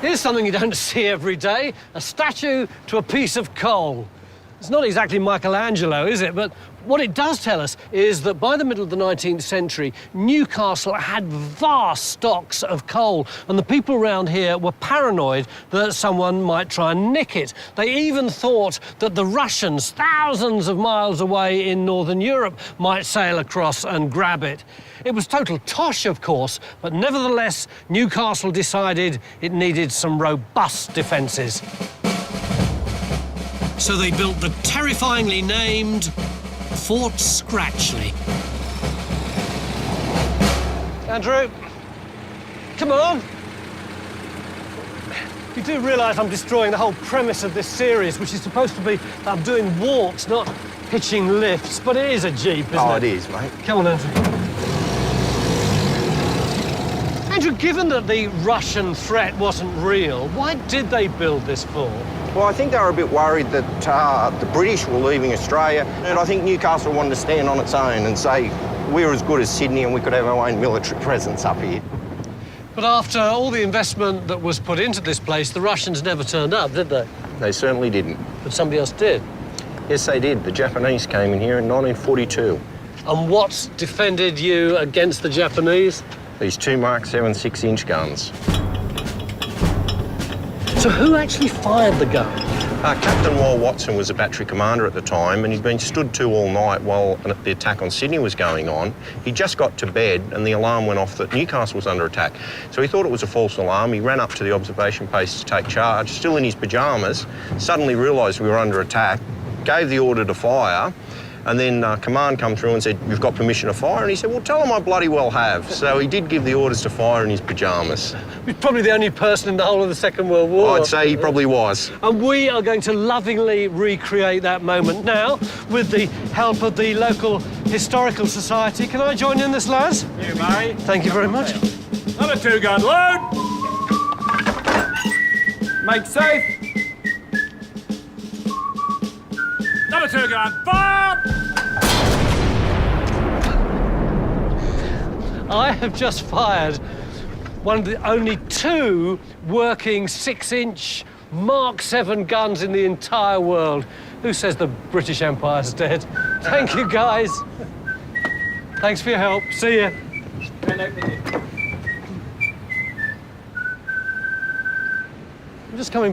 Here's something you don't see every day, a statue to a piece of coal. It's not exactly Michelangelo, is it? But what it does tell us is that by the middle of the 19th century, Newcastle had vast stocks of coal, and the people around here were paranoid that someone might try and nick it. They even thought that the Russians, thousands of miles away in northern Europe, might sail across and grab it. It was total tosh, of course, but nevertheless, Newcastle decided it needed some robust defences. So they built the terrifyingly named Fort Scratchley. Andrew, come on. You do realise I'm destroying the whole premise of this series, which is supposed to be that I'm doing walks, not hitching lifts, but it is a Jeep, isn't it? Oh, it is, mate. Come on, Andrew. Andrew, given that the Russian threat wasn't real, why did they build this fort? Well, I think they were a bit worried that the British were leaving Australia, and I think Newcastle wanted to stand on its own and say we're as good as Sydney and we could have our own military presence up here. But after all the investment that was put into this place, the Russians never turned up, did they? They certainly didn't. But somebody else did. Yes, they did. The Japanese came in here in 1942. And what defended you against the Japanese? These two Mark 7 6-inch guns. So who actually fired the gun? Captain Wal Watson was a battery commander at the time, and he'd been stood to all night while the attack on Sydney was going on. He just got to bed and the alarm went off that Newcastle was under attack. So he thought it was a false alarm. He ran up to the observation post to take charge, still in his pyjamas, suddenly realised we were under attack, gave the order to fire, and then command come through and said, "You've got permission to fire?" And he said, "Well, tell them I bloody well have." So he did give the orders to fire in his pyjamas. He's probably the only person in the whole of the Second World War. I'd say he probably was. And we are going to lovingly recreate that moment now with the help of the local historical society. Can I join in this, lads? You, Murray. Thank you very much. Another two-gun load. Make safe. Another two-gun fire. I have just fired one of the only two working 6-inch Mark 7 guns in the entire world. Who says the British Empire's dead? Thank you, guys. Thanks for your help. See ya. I'm just coming